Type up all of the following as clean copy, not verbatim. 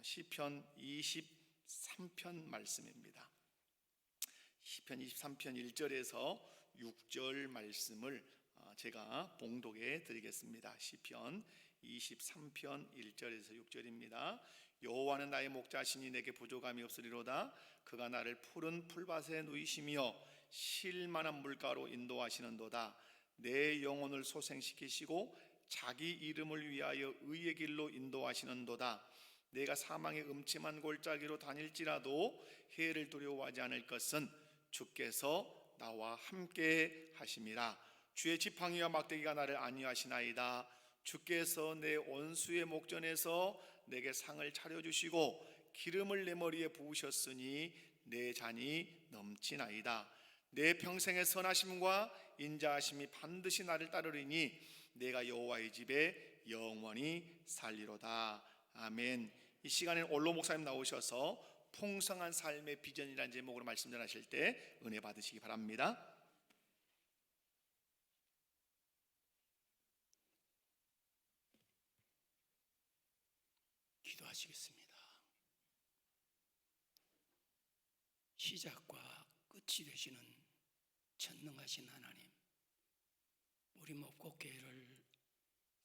시편 23편 말씀입니다. 시편 23편 1절에서 6절 말씀을 제가 봉독해 드리겠습니다. 시편 23편 1절에서 6절입니다. 여호와는 나의 목자시니 내게 부족함이 없으리로다. 그가 나를 푸른 풀밭에 누이시며 쉴 만한 물가로 인도하시는도다. 내 영혼을 소생시키시고 자기 이름을 위하여 의의 길로 인도하시는도다. 내가 사망의 음침한 골짜기로 다닐지라도 해를 두려워하지 않을 것은 주께서 나와 함께 하심이라. 주의 지팡이와 막대기가 나를 안위하시나이다. 주께서 내 원수의 목전에서 내게 상을 차려주시고 기름을 내 머리에 부으셨으니 내 잔이 넘치나이다. 내 평생의 선하심과 인자하심이 반드시 나를 따르리니 내가 여호와의 집에 영원히 살리로다. 아멘. 이 시간에는 올로 목사님 나오셔서 풍성한 삶의 비전이라는 제목으로 말씀 전하실 때 은혜 받으시기 바랍니다. 기도하시겠습니다. 시작과 끝이 되시는 전능하신 하나님, 우리 목곡교회를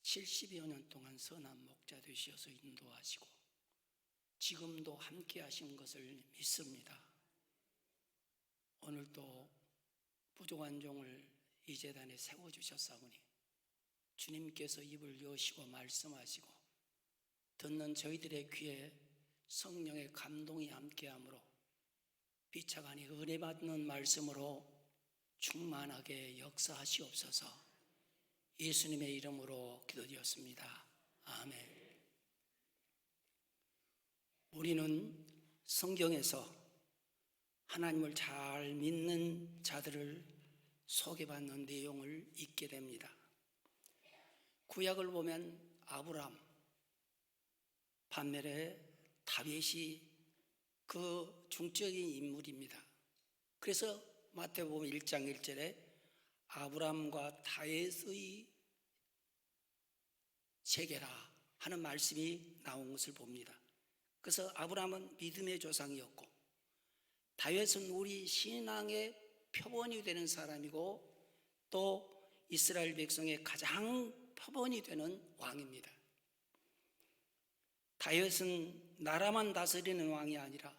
70여 년 동안 선한 목자 되시어서 인도하시고 지금도 함께 하신 것을 믿습니다. 오늘도 부족한 종을 이 제단에 세워주셨사오니 주님께서 입을 여시고 말씀하시고 듣는 저희들의 귀에 성령의 감동이 함께하므로 비차가니 은혜 받는 말씀으로 충만하게 역사하시옵소서. 예수님의 이름으로 기도드렸습니다. 아멘. 우리는 성경에서 하나님을 잘 믿는 자들을 소개받는 내용을 읽게 됩니다. 구약을 보면 아브람, 반면에 다윗이 그 중적인 인물입니다. 그래서 마태복음 1장 1절에 아브람과 다윗의 세계라 하는 말씀이 나온 것을 봅니다. 그래서 아브람은 믿음의 조상이었고 다윗은 우리 신앙의 표본이 되는 사람이고 또 이스라엘 백성의 가장 표본이 되는 왕입니다. 다윗은 나라만 다스리는 왕이 아니라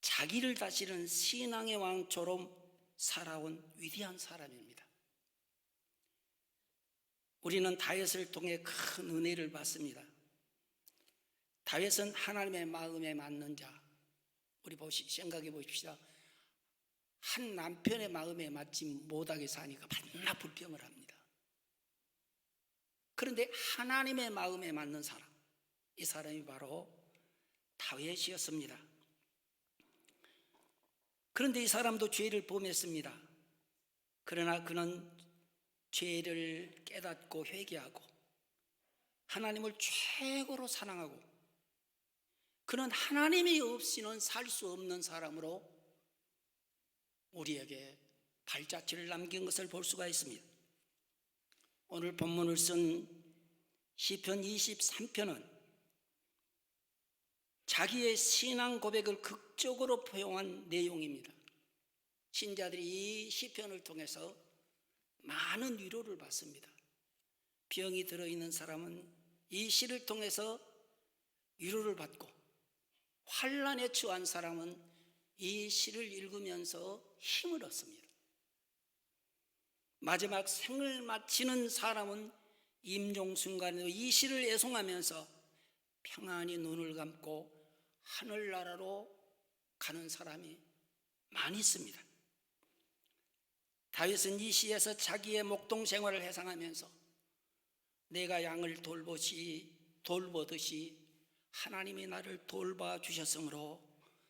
자기를 다스리는 신앙의 왕처럼 살아온 위대한 사람입니다. 우리는 다윗을 통해 큰 은혜를 받습니다. 다윗은 하나님의 마음에 맞는 자. 우리 생각해 보십시다. 한 남편의 마음에 맞지 못하게 사니까 만나 불평을 합니다. 그런데 하나님의 마음에 맞는 사람, 이 사람이 바로 다윗이었습니다. 그런데 이 사람도 죄를 범했습니다. 그러나 그는 죄를 깨닫고 회개하고 하나님을 최고로 사랑하고 그는 하나님이 없이는 살 수 없는 사람으로 우리에게 발자취를 남긴 것을 볼 수가 있습니다. 오늘 본문을 쓴 시편 23편은 자기의 신앙 고백을 극적으로 포용한 내용입니다. 신자들이 이 시편을 통해서 많은 위로를 받습니다. 병이 들어있는 사람은 이 시를 통해서 위로를 받고 환난에 처한 사람은 이 시를 읽으면서 힘을 얻습니다. 마지막 생을 마치는 사람은 임종 순간에도 이 시를 애송하면서 평안히 눈을 감고 하늘나라로 가는 사람이 많이 있습니다. 다윗은 이 시에서 자기의 목동 생활을 회상하면서 내가 양을 돌보듯이 하나님이 나를 돌봐주셨으므로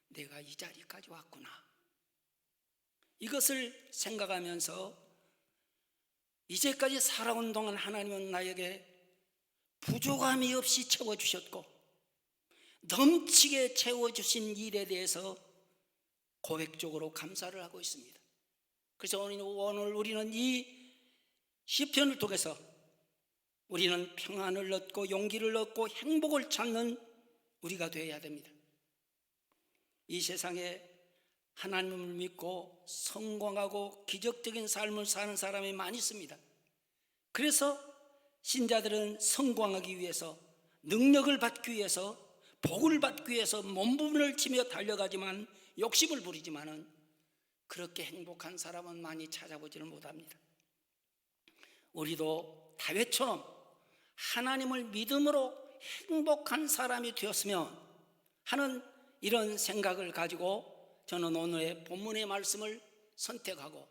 내가 이 자리까지 왔구나. 이것을 생각하면서 이제까지 살아온 동안 하나님은 나에게 부족함이 없이 채워주셨고 넘치게 채워주신 일에 대해서 고백적으로 감사를 하고 있습니다. 그래서 오늘 우리는 이 시편을 통해서 우리는 평안을 얻고 용기를 얻고 행복을 찾는 우리가 되어야 됩니다. 이 세상에 하나님을 믿고 성공하고 기적적인 삶을 사는 사람이 많이 있습니다. 그래서 신자들은 성공하기 위해서, 능력을 받기 위해서, 복을 받기 위해서 몸부림을 치며 달려가지만, 욕심을 부리지만은 그렇게 행복한 사람은 많이 찾아보지는 못합니다. 우리도 다윗처럼 하나님을 믿음으로 행복한 사람이 되었으면 하는 이런 생각을 가지고 저는 오늘의 본문의 말씀을 선택하고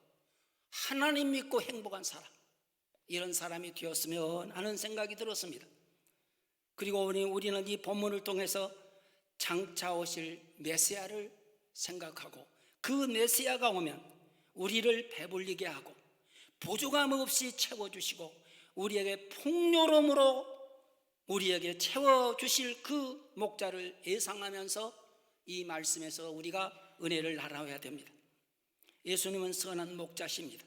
하나님 믿고 행복한 사람, 이런 사람이 되었으면 하는 생각이 들었습니다. 그리고 우리는 이 본문을 통해서 장차 오실 메시아를 생각하고 그 메시아가 오면 우리를 배불리게 하고 부족함 없이 채워주시고 우리에게 풍요로움으로 우리에게 채워주실 그 목자를 예상하면서 이 말씀에서 우리가 은혜를 나눠야 됩니다. 예수님은 선한 목자십니다.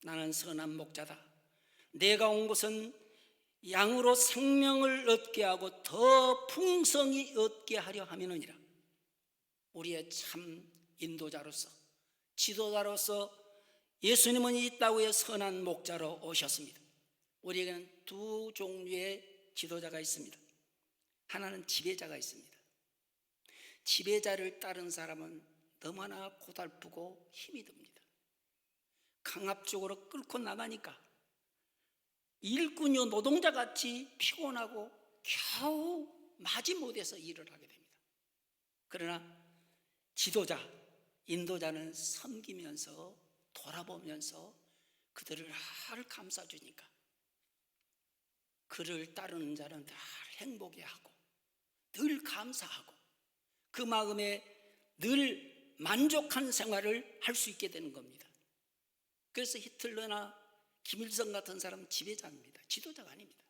나는 선한 목자다. 내가 온 것은 양으로 생명을 얻게 하고 더 풍성히 얻게 하려 함이니라. 우리의 참 인도자로서, 지도자로서 예수님은 이 땅에 선한 목자로 오셨습니다. 우리에게는 두 종류의 지도자가 있습니다. 하나는 지배자가 있습니다. 지배자를 따른 사람은 너무나 고달프고 힘이 듭니다. 강압적으로 끌고 나가니까 일꾼이요 노동자같이 피곤하고 겨우 마지못해서 일을 하게 됩니다. 그러나 지도자, 인도자는 섬기면서 돌아보면서 그들을 늘 감싸주니까 그를 따르는 자는 늘 행복해 하고 늘 감사하고 그 마음에 늘 만족한 생활을 할 수 있게 되는 겁니다. 그래서 히틀러나 김일성 같은 사람은 지배자입니다. 지도자가 아닙니다.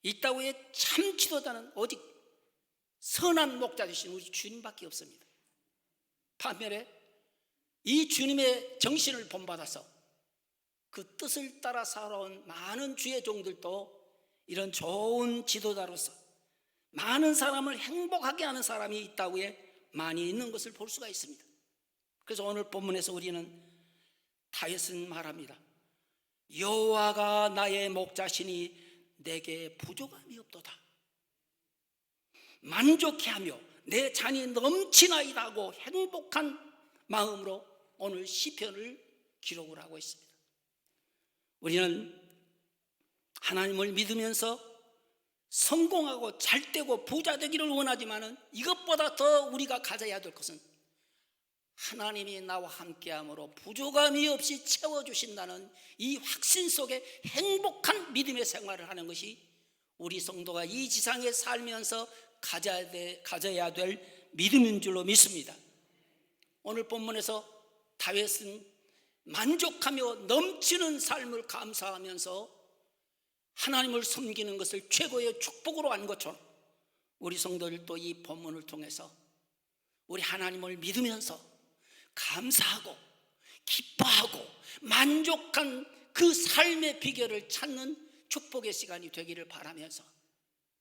이 땅의 참 지도자는 오직 선한 목자 되신 우리 주님밖에 없습니다. 반면에 이 주님의 정신을 본받아서 그 뜻을 따라 살아온 많은 주의 종들도 이런 좋은 지도자로서 많은 사람을 행복하게 하는 사람이 이 땅에 많이 있는 것을 볼 수가 있습니다. 그래서 오늘 본문에서 우리는 다윗은 말합니다. 여호와가 나의 목자시니 내게 부족함이 없도다. 만족해하며 내 잔이 넘치나이다 하고 행복한 마음으로 오늘 시편을 기록을 하고 있습니다. 우리는 하나님을 믿으면서 성공하고 잘되고 부자 되기를 원하지만은 이것보다 더 우리가 가져야 될 것은 하나님이 나와 함께함으로 부족함이 없이 채워주신다는 이 확신 속에 행복한 믿음의 생활을 하는 것이 우리 성도가 이 지상에 살면서 가져야 될 믿음인 줄로 믿습니다. 오늘 본문에서 다윗은 만족하며 넘치는 삶을 감사하면서 하나님을 섬기는 것을 최고의 축복으로 한 것처럼 우리 성도들도 이 본문을 통해서 우리 하나님을 믿으면서 감사하고 기뻐하고 만족한 그 삶의 비결을 찾는 축복의 시간이 되기를 바라면서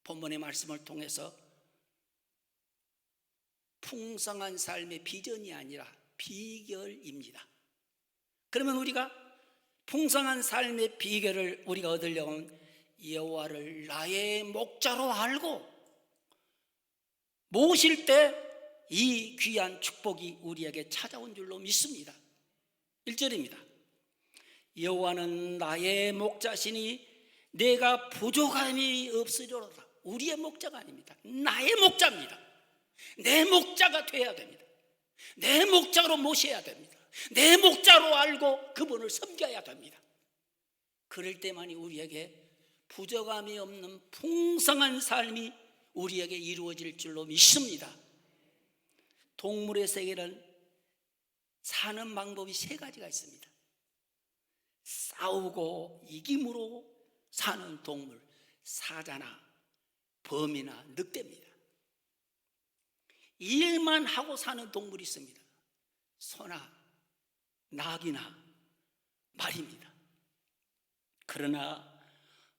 본문의 말씀을 통해서 풍성한 삶의 비전이 아니라 비결입니다. 그러면 우리가 풍성한 삶의 비결을 우리가 얻으려면 여호와를 나의 목자로 알고 모실 때 이 귀한 축복이 우리에게 찾아온 줄로 믿습니다. 1절입니다. 여호와는 나의 목자시니 내가 부족함이 없으리로다. 우리의 목자가 아닙니다. 나의 목자입니다. 내 목자가 돼야 됩니다. 내 목자로 모셔야 됩니다. 내 목자로 알고 그분을 섬겨야 됩니다. 그럴 때만이 우리에게 부족함이 없는 풍성한 삶이 우리에게 이루어질 줄로 믿습니다. 동물의 세계는 사는 방법이 3가지가 있습니다. 싸우고 이김으로 사는 동물, 사자나 범이나 늑대입니다. 일만 하고 사는 동물이 있습니다. 소나 낙이나 말입니다. 그러나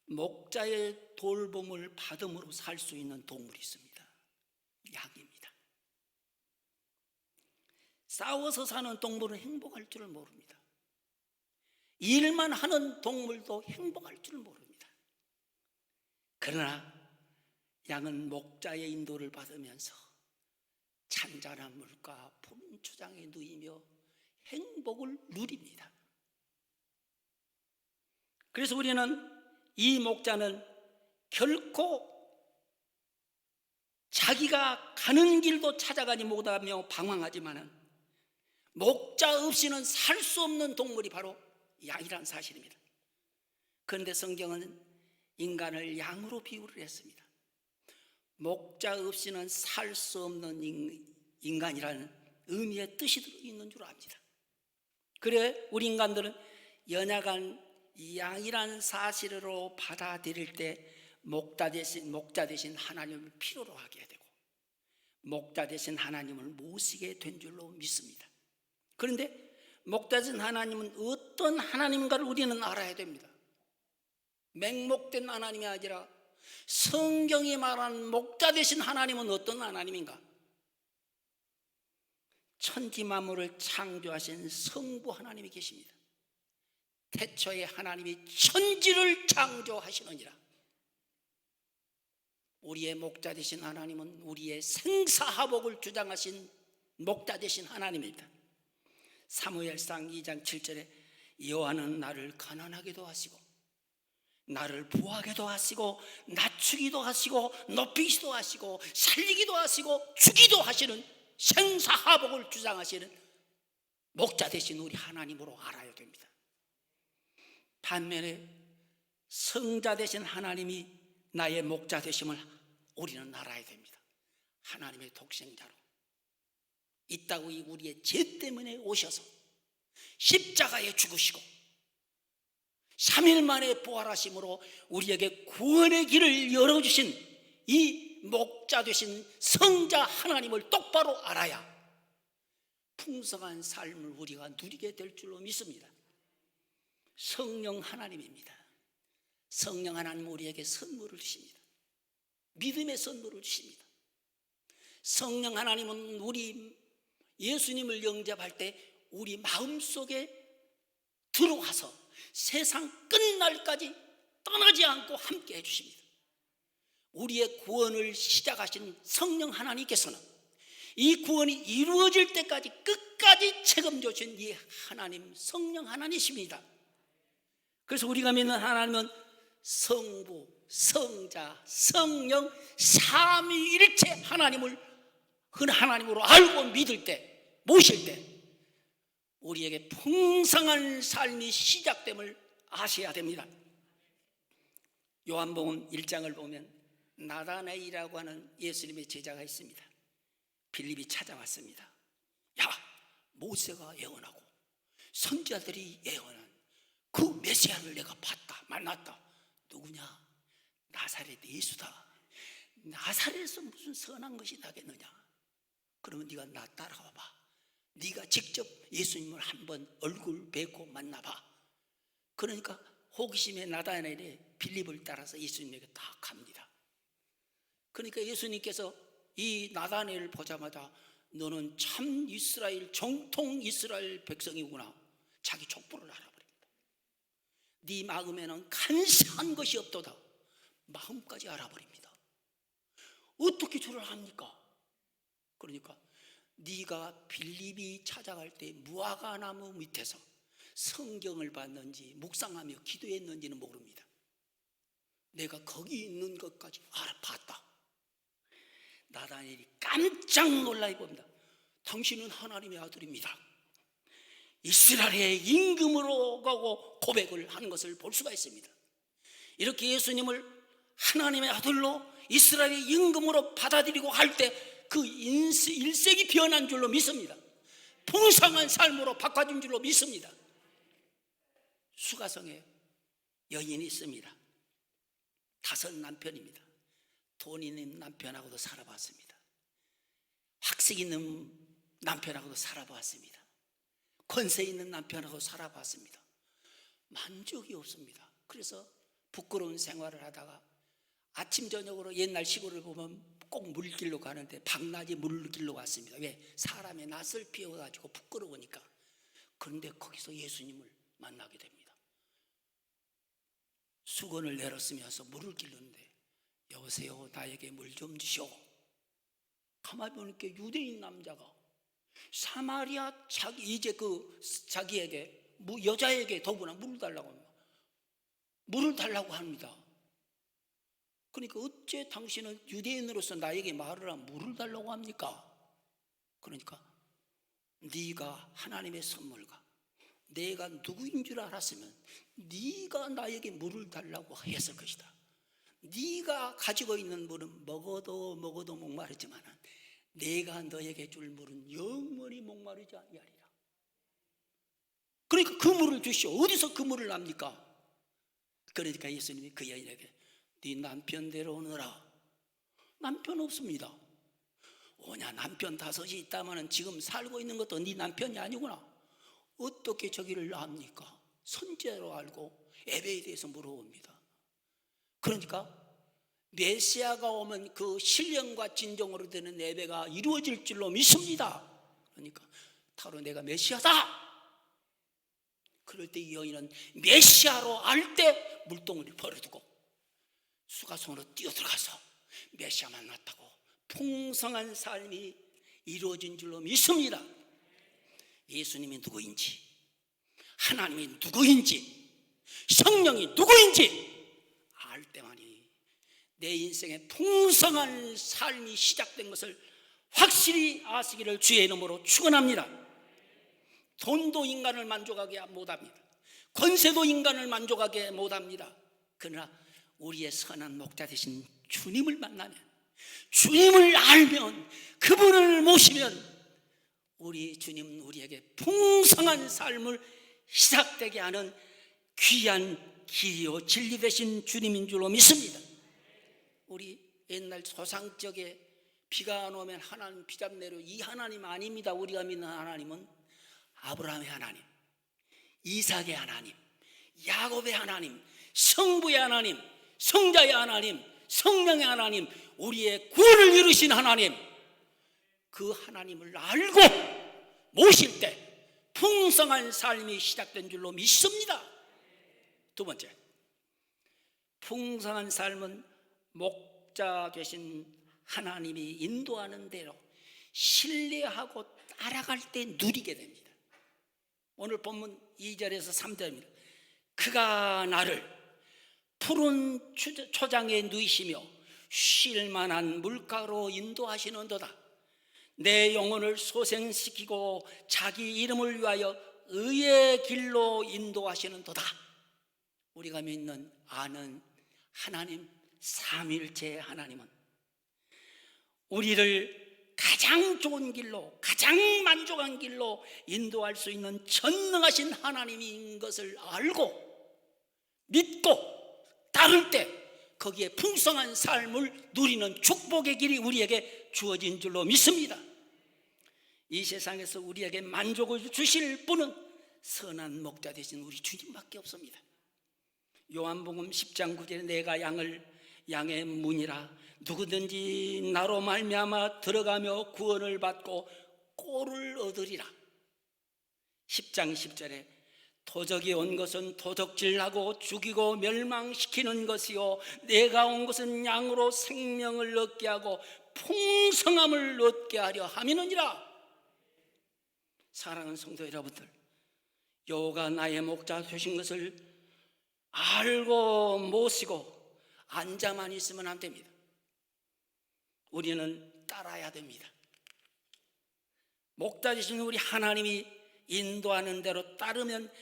목자의 돌봄을 받음으로 살 수 있는 동물이 있습니다. 양입니다. 싸워서 사는 동물은 행복할 줄을 모릅니다. 일만 하는 동물도 행복할 줄을 모릅니다. 그러나 양은 목자의 인도를 받으면서 잔잔한 물과 푸른 초장에 누이며 행복을 누립니다. 그래서 우리는 이 목자는 결코 자기가 가는 길도 찾아가지 못하며 방황하지만은 목자 없이는 살 수 없는 동물이 바로 양이란 사실입니다. 그런데 성경은 인간을 양으로 비유를 했습니다. 목자 없이는 살 수 없는 인간이라는 의미의 뜻이 들어있는 줄 압니다. 그래 우리 인간들은 연약한 양이라는 사실으로 받아들일 때 목자 대신 하나님을 필요로 하게 되고 목자 대신 하나님을 모시게 된 줄로 믿습니다. 그런데 목자 대신 하나님은 어떤 하나님인가를 우리는 알아야 됩니다. 맹목된 하나님이 아니라 성경이 말하는 목자 대신 하나님은 어떤 하나님인가? 천지 만물을 창조하신 성부 하나님이 계십니다. 태초에 하나님이 천지를 창조하시느니라. 우리의 목자 되신 하나님은 우리의 생사화복을 주장하신 목자 되신 하나님입니다. 사무엘상 2장 7절에 여호와는 나를 가난하게도 하시고 나를 부하게도 하시고 낮추기도 하시고 높이기도 하시고 살리기도 하시고 주기도 하시는 생사화복을 주장하시는 목자 되신 우리 하나님으로 알아야 됩니다. 반면에 성자 되신 하나님이 나의 목자 되심을 우리는 알아야 됩니다. 하나님의 독생자로 이 땅에 우리의 죄 때문에 오셔서 십자가에 죽으시고 3일 만에 부활하심으로 우리에게 구원의 길을 열어주신 이 목자 되신 성자 하나님을 똑바로 알아야 풍성한 삶을 우리가 누리게 될 줄로 믿습니다. 성령 하나님입니다. 성령 하나님은 우리에게 선물을 주십니다. 믿음의 선물을 주십니다. 성령 하나님은 우리 예수님을 영접할 때 우리 마음속에 들어와서 세상 끝날까지 떠나지 않고 함께 해주십니다. 우리의 구원을 시작하신 성령 하나님께서는 이 구원이 이루어질 때까지 끝까지 책임져 주신 이 하나님 성령 하나님이십니다. 그래서 우리가 믿는 하나님은 성부, 성자, 성령 삼위일체 하나님을 하나님으로 알고 믿을 때, 모실 때 우리에게 풍성한 삶이 시작됨을 아셔야 됩니다. 요한복음 1장을 보면 나다나엘이라고 하는 예수님의 제자가 있습니다. 빌립이 찾아왔습니다. 야, 모세가 예언하고 선지자들이 예언한 그 메시아를 내가 봤다, 만났다. 누구냐? 나사렛 예수다. 나사렛에서 무슨 선한 것이 나겠느냐? 그러면 네가 나 따라와 봐. 네가 직접 예수님을 한번 얼굴 뵙고 만나봐. 그러니까 호기심에 나다나엘이 빌립을 따라서 예수님에게 딱 갑니다. 그러니까 예수님께서 이 나다나엘을 보자마자 너는 참 이스라엘 정통 이스라엘 백성이구나. 자기 족보를 알아버립니다. 네 마음에는 간사한 것이 없도다. 마음까지 알아버립니다. 어떻게 저를 압니까? 그러니까 네가 빌립이 찾아갈 때 무화과 나무 밑에서 성경을 봤는지 묵상하며 기도했는지는 모릅니다. 내가 거기 있는 것까지 알아봤다. 나다나엘이 깜짝 놀라 봅니다. 당신은 하나님의 아들입니다. 이스라엘의 임금으로 가고 고백을 하는 것을 볼 수가 있습니다. 이렇게 예수님을 하나님의 아들로 이스라엘의 임금으로 받아들이고 할 때 그 일색이 변한 줄로 믿습니다. 풍성한 삶으로 바꿔준 줄로 믿습니다. 수가성에 여인이 있습니다. 5 남편입니다. 돈 있는 남편하고도 살아봤습니다. 학식 있는 남편하고도 살아봤습니다. 권세 있는 남편하고 살아봤습니다. 만족이 없습니다. 그래서 부끄러운 생활을 하다가 아침 저녁으로 옛날 시골을 보면 꼭 물길로 가는데 밤낮이 물길로 갔습니다. 왜? 사람의 낯을 피워가지고 부끄러우니까. 그런데 거기서 예수님을 만나게 됩니다. 수건을 내렸으면서 물을 길렀는데 여보세요, 나에게 물 좀 주시오. 가만히 보니까 유대인 남자가 사마리아 자기에게 여자에게 더구나 물을 달라고 합니다. 물을 달라고 합니다. 그러니까 어째 당신은 유대인으로서 나에게 말을 하면 물을 달라고 합니까? 그러니까 네가 하나님의 선물과 내가 누구인 줄 알았으면 네가 나에게 물을 달라고 했을 것이다. 네가 가지고 있는 물은 먹어도 목마르지만 내가 너에게 줄 물은 영원히 목마르지 아니하리라. 그러니까 그 물을 주시오. 어디서 그 물을 납니까? 그러니까 예수님이 그 여인에게 네 남편 데려오너라. 남편 없습니다. 오냐, 남편 5이 있다면 지금 살고 있는 것도 네 남편이 아니구나. 어떻게 저기를 압니까? 선제로 알고 예배에 대해서 물어봅니다. 그러니까 메시아가 오면 그 신령과 진정으로 되는 예배가 이루어질 줄로 믿습니다. 그러니까 바로 내가 메시아다. 그럴 때 이 여인은 메시아로 알 때 물동을 버려두고 수가성으로 뛰어들어가서 메시아 만났다고 풍성한 삶이 이루어진 줄로 믿습니다. 예수님이 누구인지, 하나님이 누구인지, 성령이 누구인지 알 때만이 내 인생의 풍성한 삶이 시작된 것을 확실히 아시기를 주의 이름으로 축원합니다. 돈도 인간을 만족하게 못합니다. 권세도 인간을 만족하게 못합니다. 그러나 우리의 선한 목자 되신 주님을 만나면, 주님을 알면, 그분을 모시면 우리 주님은 우리에게 풍성한 삶을 시작되게 하는 귀한 길이요 진리 되신 주님인 줄로 믿습니다. 우리 옛날 조상적에 비가 안 오면 하나님 비잡내려, 이 하나님 아닙니다. 우리가 믿는 하나님은 아브라함의 하나님, 이삭의 하나님, 야곱의 하나님, 성부의 하나님, 성자의 하나님, 성령의 하나님, 우리의 구원을 이루신 하나님, 그 하나님을 알고 모실 때 풍성한 삶이 시작된 줄로 믿습니다. 두 번째, 풍성한 삶은 목자 되신 하나님이 인도하는 대로 신뢰하고 따라갈 때 누리게 됩니다. 오늘 본문 2절에서 3절입니다. 그가 나를 푸른 초장에 누이시며 쉴만한 물가로 인도하시는도다. 내 영혼을 소생시키고 자기 이름을 위하여 의의 길로 인도하시는도다. 우리가 믿는 아는 하나님, 삼위일체 하나님은 우리를 가장 좋은 길로, 가장 만족한 길로 인도할 수 있는 전능하신 하나님인 것을 알고 믿고 따를 때 거기에 풍성한 삶을 누리는 축복의 길이 우리에게 주어진 줄로 믿습니다. 이 세상에서 우리에게 만족을 주실 분은 선한 목자 되신 우리 주님밖에 없습니다. 요한복음 10장 9절에 내가 양의 문이라 누구든지 나로 말미암아 들어가며 구원을 받고 꼴을 얻으리라. 10장 10절에 도적이 온 것은 도적질하고 죽이고 멸망시키는 것이요 내가 온 것은 양으로 생명을 얻게 하고 풍성함을 얻게 하려 함이니라. 사랑하는 성도 여러분들, 여호와가 나의 목자 되신 것을 알고 모시고 앉아만 있으면 안 됩니다. 우리는 따라야 됩니다. 목자 되신 우리 하나님이 인도하는 대로 따르면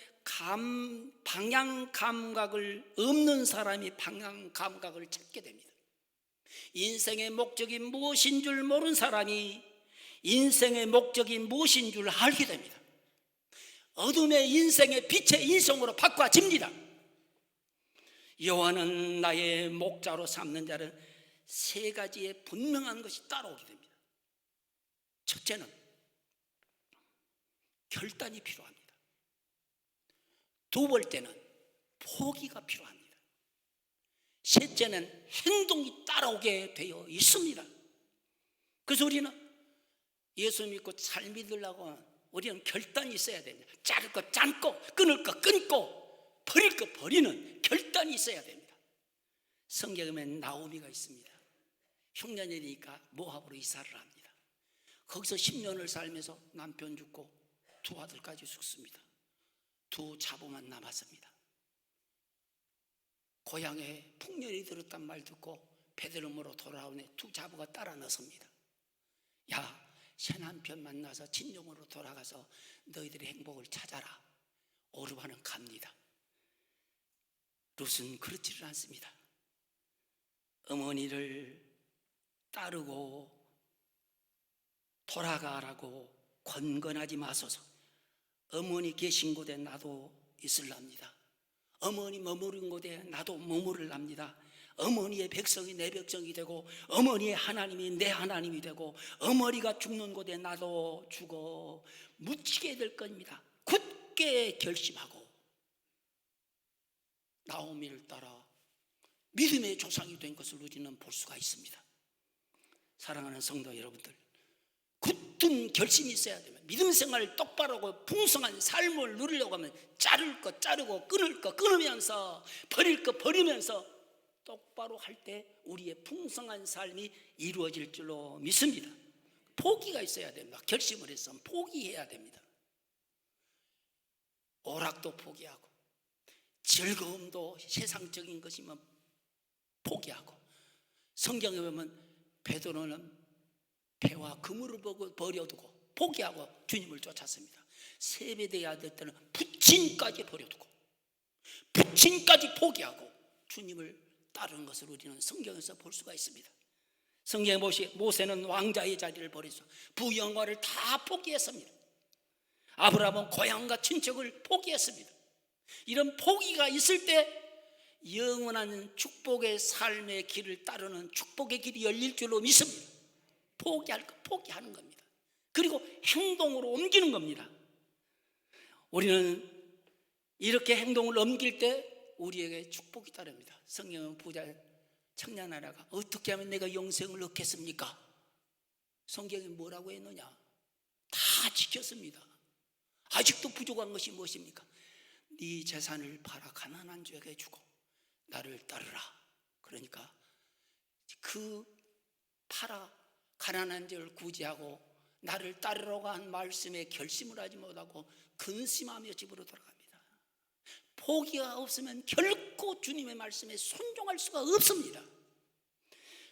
방향 감각을 없는 사람이 방향 감각을 찾게 됩니다. 인생의 목적이 무엇인 줄 모르는 사람이 인생의 목적이 무엇인 줄 알게 됩니다. 어둠의 인생의 빛의 인성으로 바꿔집니다. 여호와는 나의 목자로 삼는 자는 3가지의 분명한 것이 따라오게 됩니다. 첫째는 결단이 필요합니다. 두 번째는 포기가 필요합니다. 셋째는 행동이 따라오게 되어 있습니다. 그래서 우리는 예수 믿고 잘 믿으려고 우리는 결단이 있어야 됩니다. 자를 거 자르고 끊을 거 끊고 버릴 거 버리는 결단이 있어야 됩니다. 성경에 보면 나오미가 있습니다. 흉년이니까 모압으로 이사를 합니다. 거기서 10년을 살면서 남편 죽고 두 아들까지 죽습니다. 두 자부만 남았습니다. 고향에 풍년이 들었단 말 듣고 베들레헴으로 돌아오네 두 자부가 따라 나섭니다. 야, 새 남편 만나서 친정으로 돌아가서 너희들의 행복을 찾아라. 오르바는 갑니다. 룻은 그렇지를 않습니다. 어머니를 따르고 돌아가라고 권건하지 마소서. 어머니 계신 곳에 나도 있을랍니다. 어머니 머무른 곳에 나도 머무를랍니다. 어머니의 백성이 내 백성이 되고 어머니의 하나님이 내 하나님이 되고 어머니가 죽는 곳에 나도 죽어 묻히게 될 겁니다. 굳게 결심하고 나오미를 따라 믿음의 조상이 된 것을 우리는 볼 수가 있습니다. 사랑하는 성도 여러분들, 굳은 결심이 있어야 됩니다. 믿음 생활을 똑바로 하고 풍성한 삶을 누리려고 하면 자를 거 자르고 끊을 거 끊으면서 버릴 거 버리면서 똑바로 할 때 우리의 풍성한 삶이 이루어질 줄로 믿습니다. 포기가 있어야 됩니다. 결심을 해서 포기해야 됩니다. 오락도 포기하고 즐거움도 세상적인 것이면 포기하고, 성경에 보면 베드로는 배와 그물을 버려두고 포기하고 주님을 쫓았습니다. 세베대의 될 때는 부친까지 버려두고 부친까지 포기하고 주님을 따르는 것을 우리는 성경에서 볼 수가 있습니다. 성경에 모세는 왕자의 자리를 버려서 부영화를 다 포기했습니다. 아브라함은 고향과 친척을 포기했습니다. 이런 포기가 있을 때 영원한 축복의 삶의 길을 따르는 축복의 길이 열릴 줄로 믿습니다. 포기할 거 포기하는 겁니다. 그리고 행동으로 옮기는 겁니다. 우리는 이렇게 행동을 옮길 때 우리에게 축복이 따릅니다. 성경은 부자 청년 하나가 어떻게 하면 내가 영생을 얻겠습니까? 성경이 뭐라고 했느냐? 다 지켰습니다. 아직도 부족한 것이 무엇입니까? 네 재산을 팔아 가난한 자에게 주고 나를 따르라. 그러니까 그 팔아 가난한 자를 구제하고 나를 따르라고 한 말씀에 결심을 하지 못하고 근심하며 집으로 돌아갑니다. 포기가 없으면 결코 주님의 말씀에 순종할 수가 없습니다.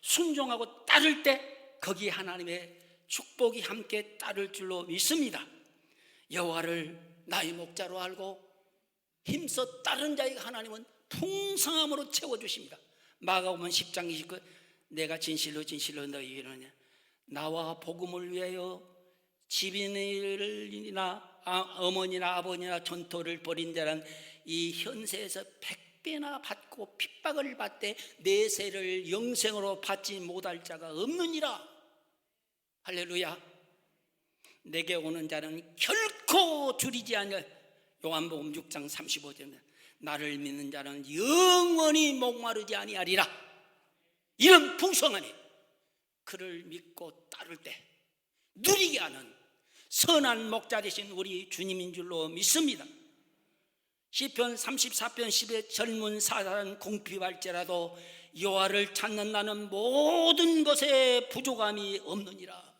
순종하고 따를 때 거기에 하나님의 축복이 함께 따를 줄로 믿습니다. 여호와를 나의 목자로 알고 힘써 따른 자에게 하나님은 풍성함으로 채워주십니다. 마가복음 10장 29, 내가 진실로 진실로 너희에게 이르노니 나와 복음을 위하여 집인이나 어머니나 아버지나 전토를 벌인 자는 이 현세에서 100배나 받고 핍박을 받되 내세를 영생으로 받지 못할 자가 없느니라. 할렐루야. 내게 오는 자는 결코 줄이지 않을. 요한복음 6장 35절에 나를 믿는 자는 영원히 목마르지 아니하리라. 이런 풍성하니 그를 믿고 따를 때 누리게 하는 선한 목자 되신 우리 주님인 줄로 믿습니다. 시편 34편 10에 젊은 사람 궁핍할지라도 여호와를 찾는 나는 모든 것에 부족함이 없느니라.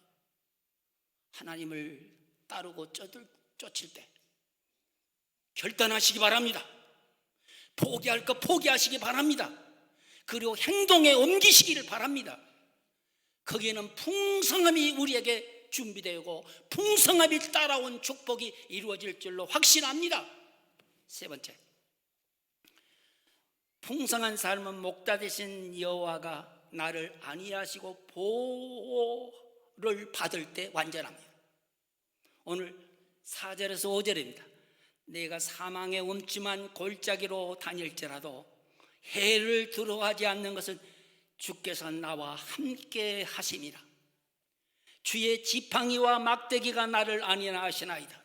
하나님을 따르고 쫓을 때 결단하시기 바랍니다. 포기할 것 포기하시기 바랍니다. 그리고 행동에 옮기시기를 바랍니다. 거기에는 풍성함이 우리에게 준비되고 풍성함이 따라온 축복이 이루어질 줄로 확신합니다. 세 번째, 풍성한 삶은 목자 되신 여호와가 나를 안위하시고 보호를 받을 때 완전합니다. 오늘 4절에서 5절입니다. 내가 사망의 음침한 골짜기로 다닐지라도 해를 두려워하지 않는 것은 주께서 나와 함께 하심이라. 주의 지팡이와 막대기가 나를 안위하시나이다.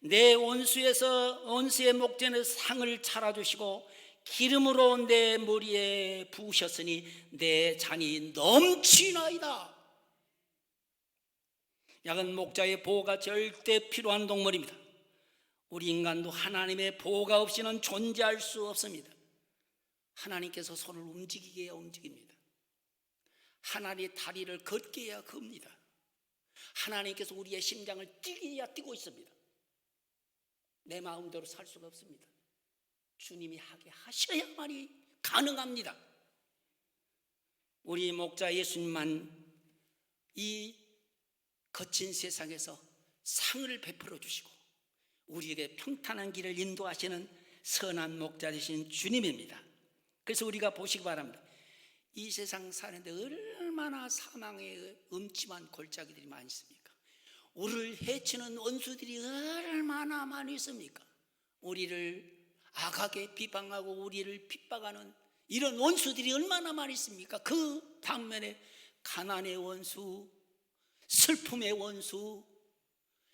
내 원수의 목전에 상을 차려주시고 기름으로 내 머리에 부으셨으니 내 잔이 넘치나이다. 양은 목자의 보호가 절대 필요한 동물입니다. 우리 인간도 하나님의 보호가 없이는 존재할 수 없습니다. 하나님께서 손을 움직이게 해야 움직입니다. 하나님의 다리를 걷게 해야 걷니다. 하나님께서 우리의 심장을 뛰게 해야 뛰고 있습니다. 내 마음대로 살 수가 없습니다. 주님이 하게 하셔야만이 가능합니다. 우리 목자 예수님만 이 거친 세상에서 상을 베풀어 주시고 우리에게 평탄한 길을 인도하시는 선한 목자 되신 주님입니다. 그래서 우리가 보시기 바랍니다. 이 세상 사는데 얼마나 사망의 음침한 골짜기들이 많이 있습니까? 우리를 해치는 원수들이 얼마나 많이 있습니까? 우리를 악하게 비방하고 우리를 핍박하는 이런 원수들이 얼마나 많이 있습니까? 그 반면에 가난의 원수, 슬픔의 원수,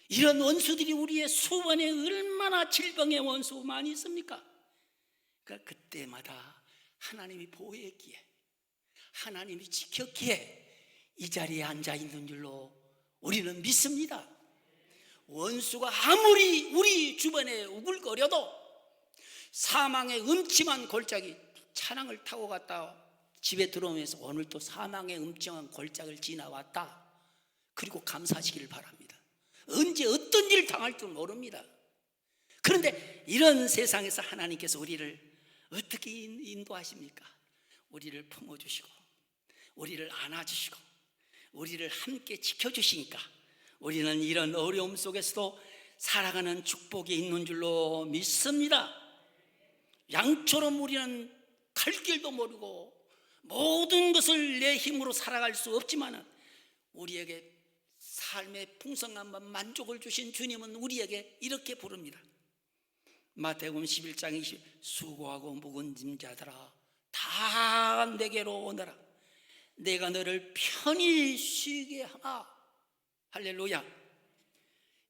이런 원수들이 우리의 수반에 얼마나 질병의 원수 많이 있습니까? 그러니까 그때마다 하나님이 보호했기에, 하나님이 지켰기에 이 자리에 앉아 있는 줄로 우리는 믿습니다. 원수가 아무리 우리 주변에 우글거려도 사망의 음침한 골짜기, 차량을 타고 갔다 집에 들어오면서 오늘 또 사망의 음침한 골짜기를 지나왔다, 그리고 감사하시기를 바랍니다. 언제 어떤 일을 당할 줄 모릅니다. 그런데 이런 세상에서 하나님께서 우리를 어떻게 인도하십니까? 우리를 품어주시고 우리를 안아주시고 우리를 함께 지켜주시니까 우리는 이런 어려움 속에서도 살아가는 축복이 있는 줄로 믿습니다. 양처럼 우리는 갈 길도 모르고 모든 것을 내 힘으로 살아갈 수 없지만 우리에게 삶의 풍성함과 만족을 주신 주님은 우리에게 이렇게 부릅니다. 마태복음 11장 20, 수고하고 무거운 짐 자들아 다 내게로 오너라. 내가 너를 편히 쉬게 하마. 할렐루야.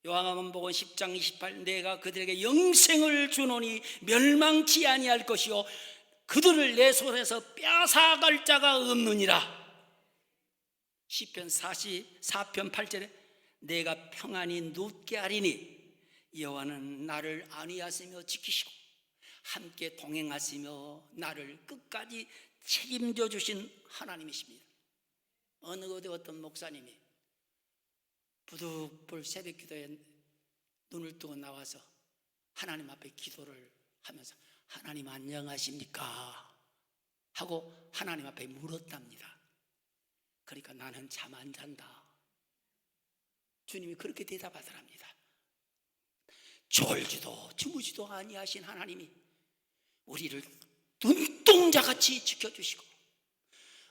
요한복음 10장 28, 내가 그들에게 영생을 주노니 멸망치 아니할 것이요 그들을 내 손에서 뺏어갈 자가 없느니라. 시편 44편 8절에 내가 평안히 눕게 하리니 여호와는 나를 안위하시며 지키시고 함께 동행하시며 나를 끝까지 책임져 주신 하나님이십니다. 어느 곳에 어떤 목사님이 부득불 새벽 기도에 눈을 뜨고 나와서 하나님 앞에 기도를 하면서 하나님 안녕하십니까? 하고 하나님 앞에 물었답니다. 그러니까 나는 잠 안 잔다. 주님이 그렇게 대답하더랍니다. 졸지도 주무지도 아니하신 하나님이 우리를 눈동자같이 지켜주시고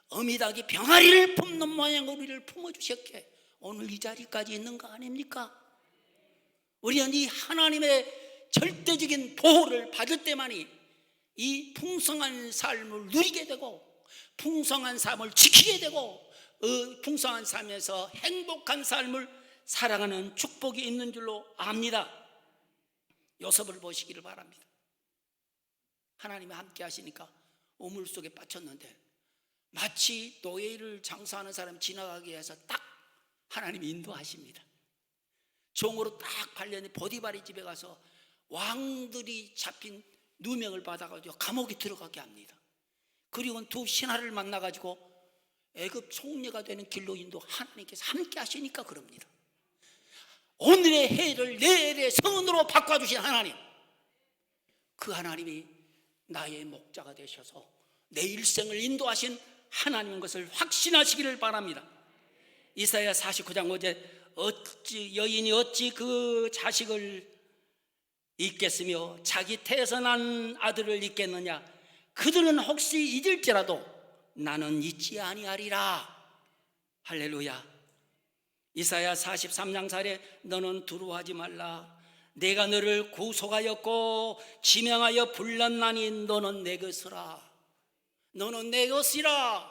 어미닭이 병아리를 품는 모양 우리를 품어주셨기에 오늘 이 자리까지 있는 거 아닙니까? 우리는 이 하나님의 절대적인 보호를 받을 때만이 이 풍성한 삶을 누리게 되고 풍성한 삶을 지키게 되고 풍성한 삶에서 행복한 삶을 살아가는 축복이 있는 줄로 압니다. 요셉을 보시기를 바랍니다. 하나님이 함께 하시니까 우물 속에 빠졌는데 마치 노예를 장사하는 사람 지나가게 해서 딱 하나님이 인도하십니다. 종으로 딱 발려있는 보디발의 집에 가서 왕들이 잡힌 누명을 받아가지고 감옥에 들어가게 합니다. 그리고 두 신하를 만나가지고 애굽 총리가 되는 길로 인도 하나님께서 함께 하시니까 그럽니다. 오늘의 해를 내일의 성은으로 바꿔주신 하나님, 그 하나님이 나의 목자가 되셔서 내 일생을 인도하신 하나님인 것을 확신하시기를 바랍니다. 이사야 49장 5절 여인이 어찌 그 자식을 잊겠으며 자기 태에서 난 아들을 잊겠느냐. 그들은 혹시 잊을지라도 나는 잊지 아니하리라. 할렐루야. 이사야 43장 4절에 너는 두려워하지 말라. 내가 너를 구속하였고 지명하여 불렀나니 너는 내 것이라. 너는 내 것이라.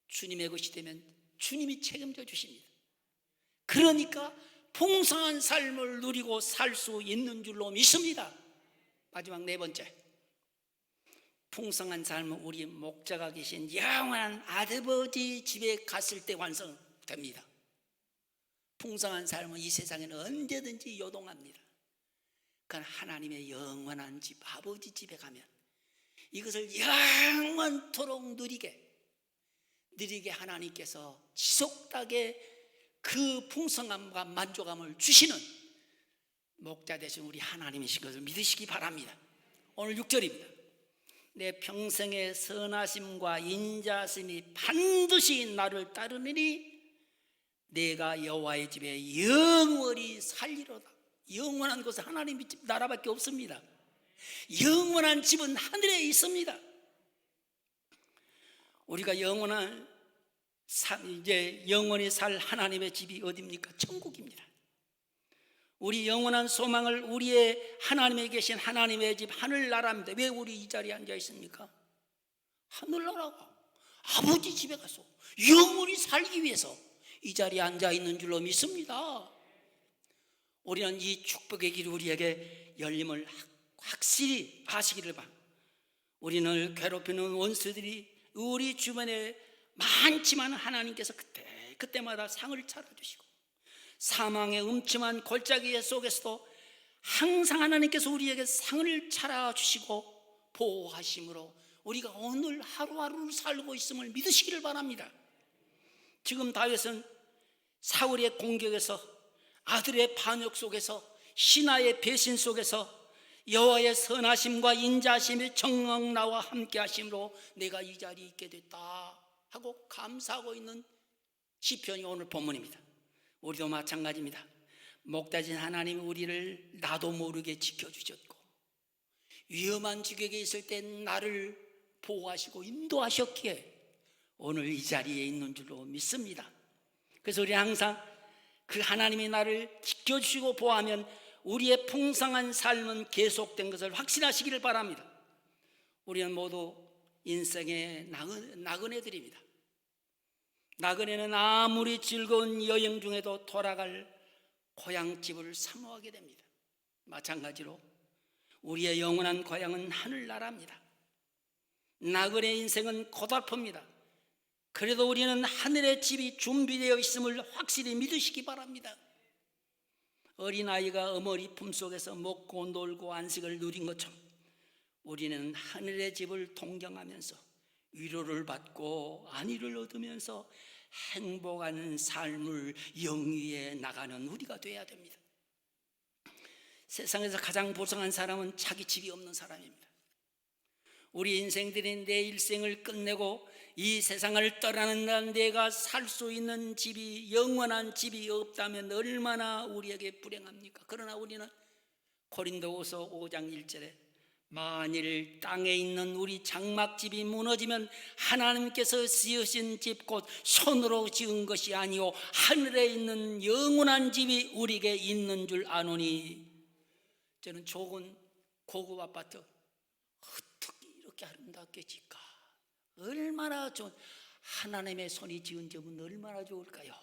주님의 것이 되면 주님이 책임져 주십니다. 그러니까 풍성한 삶을 누리고 살 수 있는 줄로 믿습니다. 마지막 네 번째, 풍성한 삶은 우리 목자가 계신 영원한 아버지 집에 갔을 때 완성됩니다. 풍성한 삶은 이 세상에는 언제든지 요동합니다. 그러나 하나님의 영원한 집, 아버지 집에 가면 이것을 영원토록 누리게 하나님께서 지속하게 그 풍성함과 만족함을 주시는 목자 되신 우리 하나님이신 것을 믿으시기 바랍니다. 오늘 6절입니다. 내 평생의 선하심과 인자심이 반드시 나를 따르느니 내가 여호와의 집에 영원히 살리로다. 영원한 것은 하나님의 집 나라밖에 없습니다. 영원한 집은 하늘에 있습니다. 우리가 이제 영원히 살 하나님의 집이 어디입니까? 천국입니다. 우리 영원한 소망을 우리의 하나님에 계신 하나님의 집 하늘나라입니다. 왜 우리 이 자리에 앉아 있습니까? 하늘나라가 아버지 집에 가서 영원히 살기 위해서 이 자리에 앉아 있는 줄로 믿습니다. 우리는 이 축복의 길이 우리에게 열림을 확실히 아시기를 바랍니다. 우리를 괴롭히는 원수들이 우리 주변에 많지만 하나님께서 그때마다 상을 차려주시고 사망의 음침한 골짜기 속에서도 항상 하나님께서 우리에게 상을 차려주시고 보호하심으로 우리가 오늘 하루하루를 살고 있음을 믿으시기를 바랍니다. 지금 다윗은 사울의 공격에서, 아들의 반역 속에서, 신하의 배신 속에서 여호와의 선하심과 인자심의 정녕 나와 함께 하심으로 내가 이 자리에 있게 됐다 하고 감사하고 있는 시편이 오늘 본문입니다. 우리도 마찬가지입니다. 목자진 하나님이 우리를 나도 모르게 지켜주셨고 위험한 지경에 있을 때 나를 보호하시고 인도하셨기에 오늘 이 자리에 있는 줄로 믿습니다. 그래서 우리 항상 그 하나님이 나를 지켜주시고 보호하면 우리의 풍성한 삶은 계속된 것을 확신하시기를 바랍니다. 우리는 모두 인생의 나그네들입니다. 나그네는 아무리 즐거운 여행 중에도 돌아갈 고향집을 사모하게 됩니다. 마찬가지로 우리의 영원한 고향은 하늘나라입니다. 나그네 인생은 고달픕니다. 그래도 우리는 하늘의 집이 준비되어 있음을 확실히 믿으시기 바랍니다. 어린아이가 어머니 품속에서 먹고 놀고 안식을 누린 것처럼 우리는 하늘의 집을 동경하면서 위로를 받고 안위를 얻으면서 행복한 삶을 영위해 나가는 우리가 되어야 됩니다. 세상에서 가장 불쌍한 사람은 자기 집이 없는 사람입니다. 우리 인생들이 내 일생을 끝내고 이 세상을 떠나는 날 내가 살 수 있는 집이, 영원한 집이 없다면 얼마나 우리에게 불행합니까? 그러나 우리는 고린도후서 5장 1절에 만일 땅에 있는 우리 장막집이 무너지면 하나님께서 지으신 집 곧 손으로 지은 것이 아니오 하늘에 있는 영원한 집이 우리에게 있는 줄 아노니. 저는 좋은 고급 아파트 어떻게 이렇게 아름답게 짓까? 얼마나 좋은, 하나님의 손이 지은 집은 얼마나 좋을까요?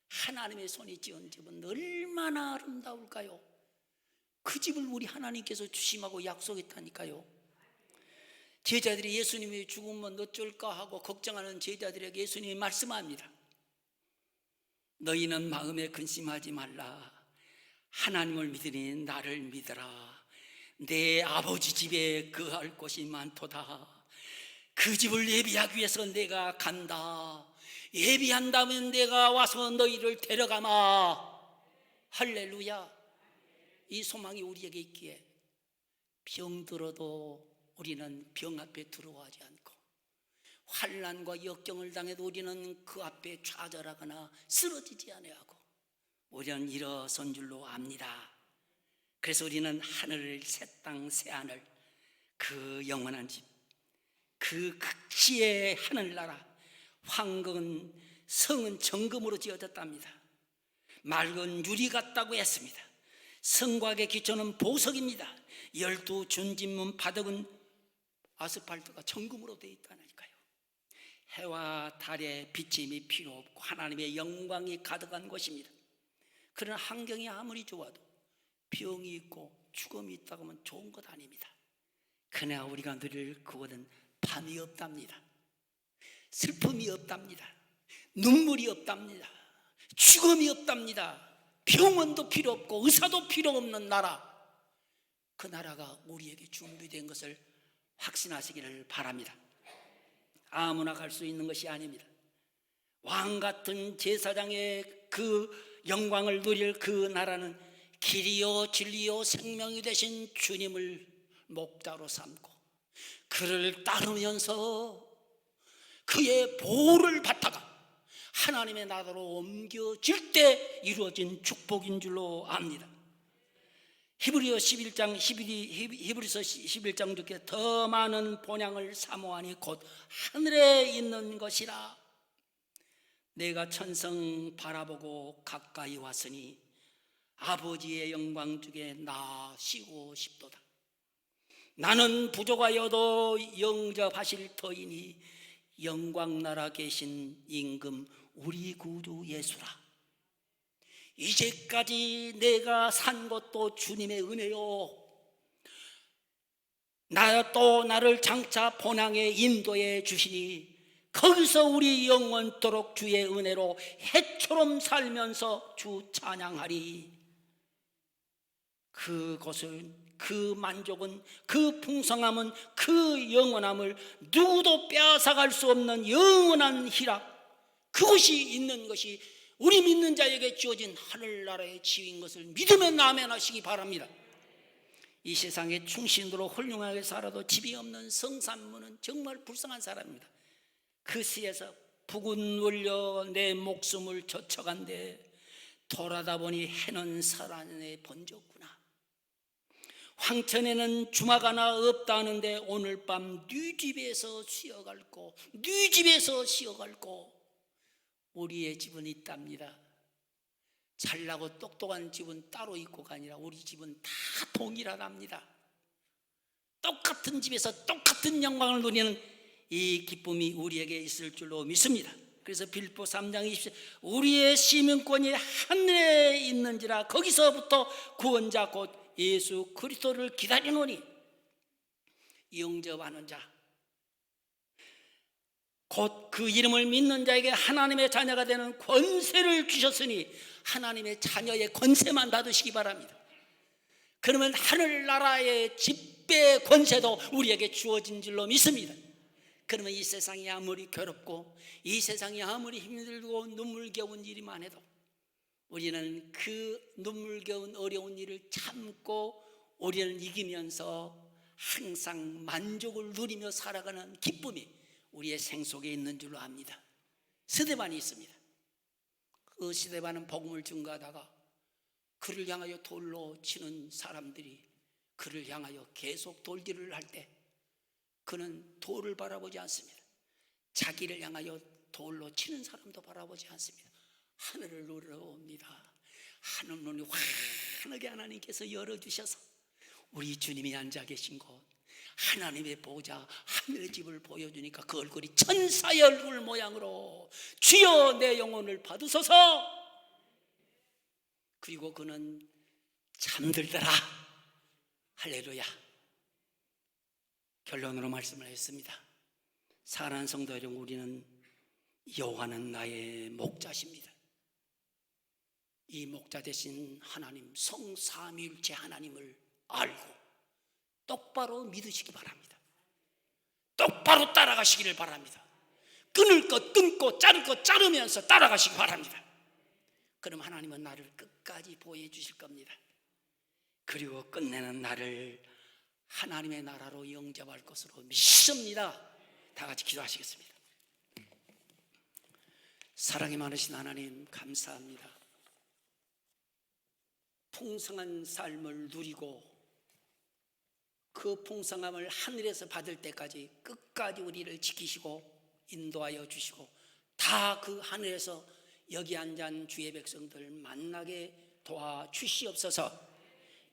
하나님의 손이 지은 집은 얼마나 아름다울까요? 그 집을 우리 하나님께서 주심하고 약속했다니까요. 제자들이 예수님이 죽으면 어쩔까 하고 걱정하는 제자들에게 예수님이 말씀합니다. 너희는 마음에 근심하지 말라. 하나님을 믿으니 나를 믿어라. 내 아버지 집에 거할 곳이 많도다. 그 집을 예비하기 위해서 내가 간다. 예비한다면 내가 와서 너희를 데려가마. 할렐루야. 이 소망이 우리에게 있기에 병들어도 우리는 병 앞에 두려워하지 않고 환난과 역경을 당해도 우리는 그 앞에 좌절하거나 쓰러지지 아니하고 우리는 일어선 줄로 압니다. 그래서 우리는 하늘, 새 땅, 새 하늘, 그 영원한 집, 그 극지의 하늘나라, 황금은 성은 정금으로 지어졌답니다. 맑은 유리 같다고 했습니다. 성곽의 기초는 보석입니다. 12 준진문 바닥은 아스팔트가 정금으로 되어 있다니까요. 해와 달의 비침이 필요 없고 하나님의 영광이 가득한 곳입니다. 그러나 환경이 아무리 좋아도 병이 있고 죽음이 있다고 하면 좋은 것 아닙니다. 그러나 우리가 누릴 그곳은 밤이 없답니다. 슬픔이 없답니다. 눈물이 없답니다. 죽음이 없답니다. 병원도 필요 없고 의사도 필요 없는 나라, 그 나라가 우리에게 준비된 것을 확신하시기를 바랍니다. 아무나 갈 수 있는 것이 아닙니다. 왕 같은 제사장의 그 영광을 누릴 그 나라는 길이요 진리요 생명이 되신 주님을 목자로 삼고 그를 따르면서 그의 보호를 받다가 하나님의 나라로 옮겨질 때 이루어진 축복인 줄로 압니다. 히브리서 11장 6에 더 많은 본향을 사모하니 곧 하늘에 있는 것이라. 내가 천성 바라보고 가까이 왔으니 아버지의 영광 중에 나 쉬고 싶도다. 나는 부족하여도 영접하실 터이니 영광 나라 계신 임금 우리 구주 예수라. 이제까지 내가 산 것도 주님의 은혜요, 또 나를 장차 본향에 인도해 주시니 거기서 우리 영원토록 주의 은혜로 해처럼 살면서 주 찬양하리. 그것은, 그 만족은, 그 풍성함은, 그 영원함을 누구도 빼앗아갈 수 없는 영원한 희락, 그것이 있는 것이 우리 믿는 자에게 주어진 하늘나라의 지위인 것을 믿으면 아멘하시기 바랍니다. 이 세상에 충신으로 훌륭하게 살아도 집이 없는 성산문은 정말 불쌍한 사람입니다. 그 시에서 북은 울려 내 목숨을 젖혀간데 돌아다 보니 해는 설안에 번졌구나. 황천에는 주막 하나 없다는데 오늘 밤 네 집에서 쉬어갈고, 네 집에서 쉬어갈고. 우리의 집은 있답니다. 잘나고 똑똑한 집은 따로 있고가 아니라 우리 집은 다 동일하답니다. 똑같은 집에서 똑같은 영광을 누리는 이 기쁨이 우리에게 있을 줄로 믿습니다. 그래서 빌립보 3장 20절, 우리의 시민권이 하늘에 있는지라 거기서부터 구원자 곧 예수 그리스도를 기다리노니. 영접하는 자, 곧 그 이름을 믿는 자에게 하나님의 자녀가 되는 권세를 주셨으니 하나님의 자녀의 권세만 받으시기 바랍니다. 그러면 하늘나라의 집배 권세도 우리에게 주어진 줄로 믿습니다. 그러면 이 세상이 아무리 괴롭고 이 세상이 아무리 힘들고 눈물겨운 일이만 해도 우리는 그 눈물겨운 어려운 일을 참고 우리는 이기면서 항상 만족을 누리며 살아가는 기쁨이 우리의 생 속에 있는 줄로 압니다. 스데반이 있습니다. 그 스데반은 복음을 증거하다가 그를 향하여 돌로 치는 사람들이 그를 향하여 계속 돌질을 할 때 그는 돌을 바라보지 않습니다. 자기를 향하여 돌로 치는 사람도 바라보지 않습니다. 하늘을 노려옵니다. 하늘 문이 환하게 하나님께서 열어주셔서 우리 주님이 앉아 계신 곳, 하나님의 보좌, 하늘의 집을 보여주니까 그 얼굴이 천사의 얼굴 모양으로 주여 내 영혼을 받으소서. 그리고 그는 잠들더라. 할렐루야. 결론으로 말씀을 했습니다. 사랑하는 성도 여러분, 우리는 여호와는 나의 목자십니다. 이 목자 되신 하나님, 성삼위일체 하나님을 알고 똑바로 믿으시기 바랍니다. 똑바로 따라가시기를 바랍니다. 끊을 것 끊고 자를 것 자르면서 따라가시기 바랍니다. 그럼 하나님은 나를 끝까지 보호해 주실 겁니다. 그리고 끝내는 나를 하나님의 나라로 영접할 것으로 믿습니다. 다 같이 기도하시겠습니다. 사랑이 많으신 하나님, 감사합니다. 풍성한 삶을 누리고 그 풍성함을 하늘에서 받을 때까지 끝까지 우리를 지키시고 인도하여 주시고 다 그 하늘에서 여기 앉은 주의 백성들 만나게 도와주시옵소서.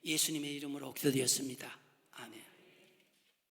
예수님의 이름으로 기도드렸습니다. 아멘.